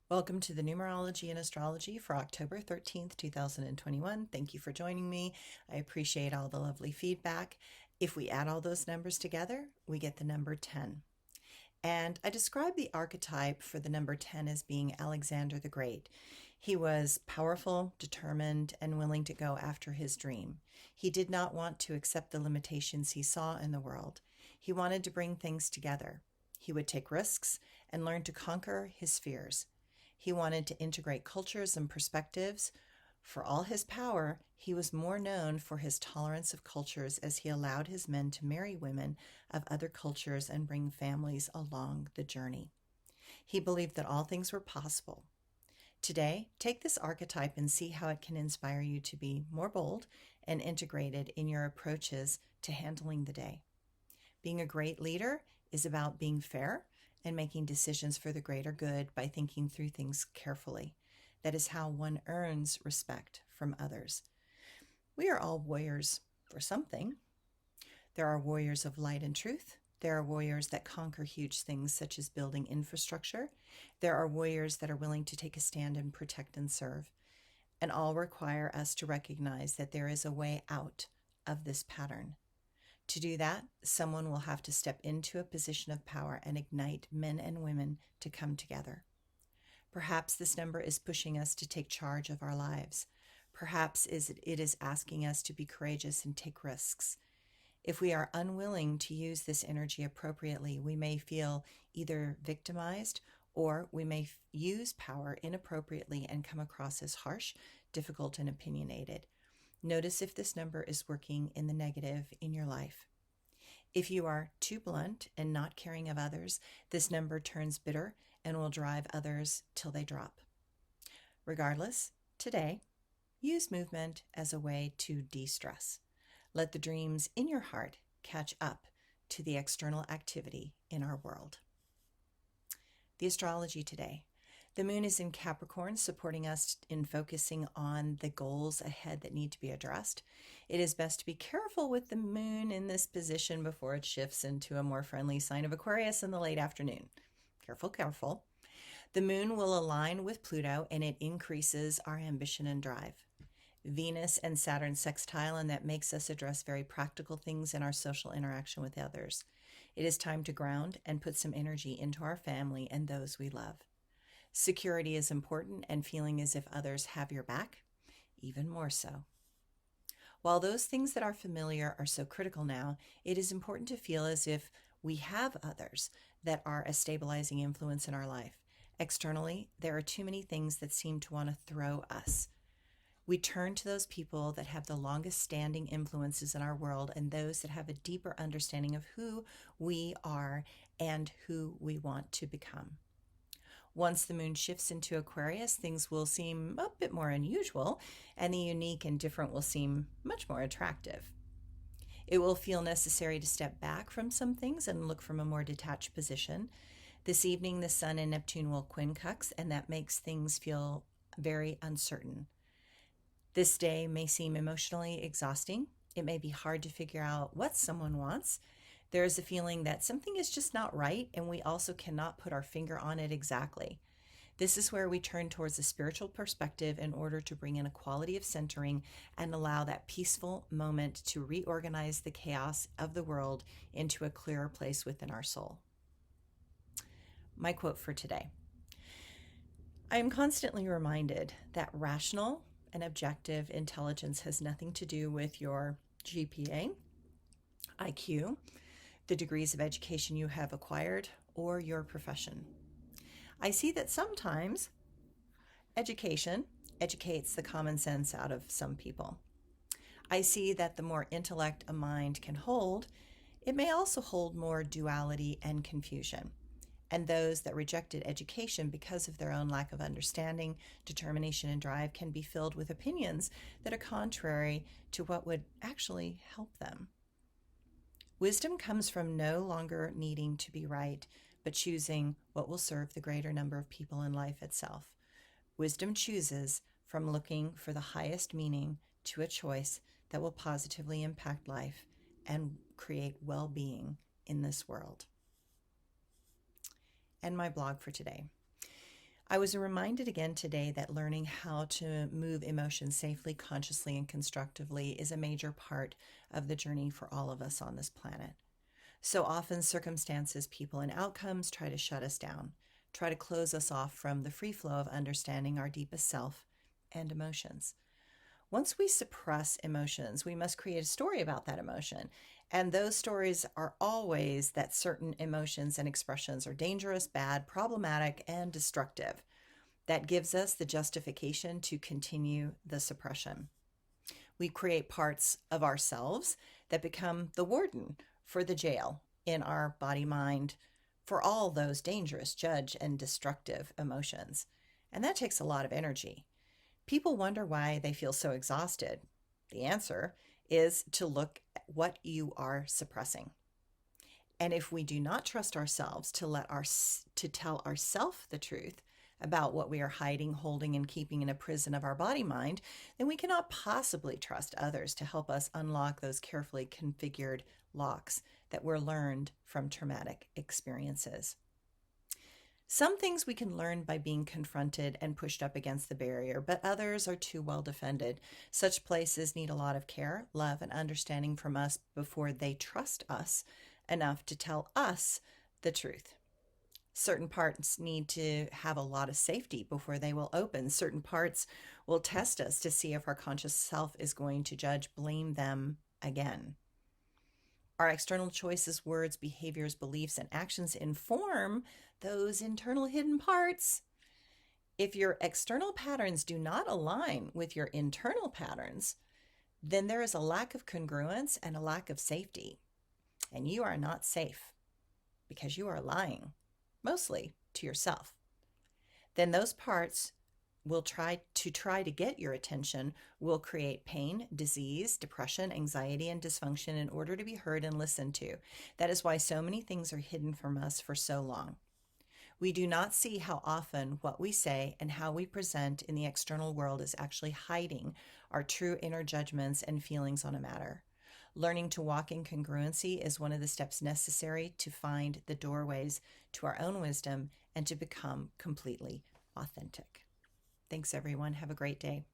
Welcome to the Numerology and Astrology for October 13th, 2021. Thank you for joining me. I appreciate all the lovely feedback. If we add all those numbers together, we get the number 10. And I describe the archetype for the number 10 as being Alexander the Great. He was powerful, determined, and willing to go after his dream. He did not want to accept the limitations he saw in the world. He wanted to bring things together. He would take risks and learn to conquer his fears. He wanted to integrate cultures and perspectives. For all his power, he was more known for his tolerance of cultures as he allowed his men to marry women of other cultures and bring families along the journey. He believed that all things were possible. Today, take this archetype and see how it can inspire you to be more bold and integrated in your approaches to handling the day. Being a great leader is about being fair and making decisions for the greater good by thinking through things carefully. That is how one earns respect from others. We are all warriors for something. There are warriors of light and truth. There are warriors that conquer huge things such as building infrastructure. There are warriors that are willing to take a stand and protect and serve. And all require us to recognize that there is a way out of this pattern. To do that, someone will have to step into a position of power and ignite men and women to come together. Perhaps this number is pushing us to take charge of our lives. Perhaps it is asking us to be courageous and take risks. If we are unwilling to use this energy appropriately, we may feel either victimized or we may use power inappropriately and come across as harsh, difficult, and opinionated. Notice if this number is working in the negative in your life. If you are too blunt and not caring of others, this number turns bitter and will drive others till they drop. Regardless, today, use movement as a way to de-stress. Let the dreams in your heart catch up to the external activity in our world. The astrology today. The moon is in Capricorn, supporting us in focusing on the goals ahead that need to be addressed. It is best to be careful with the moon in this position before it shifts into a more friendly sign of Aquarius in the late afternoon. Careful, careful. The moon will align with Pluto and it increases our ambition and drive. Venus and Saturn sextile, and that makes us address very practical things in our social interaction with others. It is time to ground and put some energy into our family and those we love. Security is important and feeling as if others have your back, even more so. While those things that are familiar are so critical now, it is important to feel as if we have others that are a stabilizing influence in our life. Externally, there are too many things that seem to want to throw us. We turn to those people that have the longest standing influences in our world and those that have a deeper understanding of who we are and who we want to become. Once the moon shifts into Aquarius, things will seem a bit more unusual, and the unique and different will seem much more attractive. It will feel necessary to step back from some things and look from a more detached position. This evening, the Sun and Neptune will quincunx, and that makes things feel very uncertain. This day may seem emotionally exhausting. It may be hard to figure out what someone wants. There is a feeling that something is just not right, and we also cannot put our finger on it exactly. This is where we turn towards a spiritual perspective in order to bring in a quality of centering and allow that peaceful moment to reorganize the chaos of the world into a clearer place within our soul. My quote for today. I am constantly reminded that rational and objective intelligence has nothing to do with your GPA, IQ, the degrees of education you have acquired, or your profession. I see that sometimes education educates the common sense out of some people. I see that the more intellect a mind can hold, it may also hold more duality and confusion. And those that rejected education because of their own lack of understanding, determination, and drive can be filled with opinions that are contrary to what would actually help them. Wisdom comes from no longer needing to be right, but choosing what will serve the greater number of people in life itself. Wisdom chooses from looking for the highest meaning to a choice that will positively impact life and create well-being in this world. And my blog for today. I was reminded again today that learning how to move emotions safely, consciously, and constructively is a major part of the journey for all of us on this planet. So often, circumstances, people, and outcomes try to shut us down, try to close us off from the free flow of understanding our deepest self and emotions. Once we suppress emotions, we must create a story about that emotion. And those stories are always that certain emotions and expressions are dangerous, bad, problematic, and destructive. That gives us the justification to continue the suppression. We create parts of ourselves that become the warden for the jail in our body mind for all those dangerous, judge, and destructive emotions. And that takes a lot of energy. People wonder why they feel so exhausted. The answer is to look at what you are suppressing. And if we do not trust ourselves to tell ourselves the truth about what we are hiding, holding, and keeping in a prison of our body mind, then we cannot possibly trust others to help us unlock those carefully configured locks that were learned from traumatic experiences. Some things we can learn by being confronted and pushed up against the barrier, but others are too well defended. Such places need a lot of care, love, and understanding from us before they trust us enough to tell us the truth. Certain parts need to have a lot of safety before they will open. Certain parts will test us to see if our conscious self is going to judge, blame them again. Our external choices, words, behaviors, beliefs, and actions inform those internal hidden parts. If your external patterns do not align with your internal patterns, then there is a lack of congruence and a lack of safety. And you are not safe because you are lying, mostly to yourself. Then those parts will try to get your attention, will create pain, disease, depression, anxiety, and dysfunction in order to be heard and listened to. That is why so many things are hidden from us for so long. We do not see how often what we say and how we present in the external world is actually hiding our true inner judgments and feelings on a matter. Learning to walk in congruency is one of the steps necessary to find the doorways to our own wisdom and to become completely authentic. Thanks, everyone. Have a great day.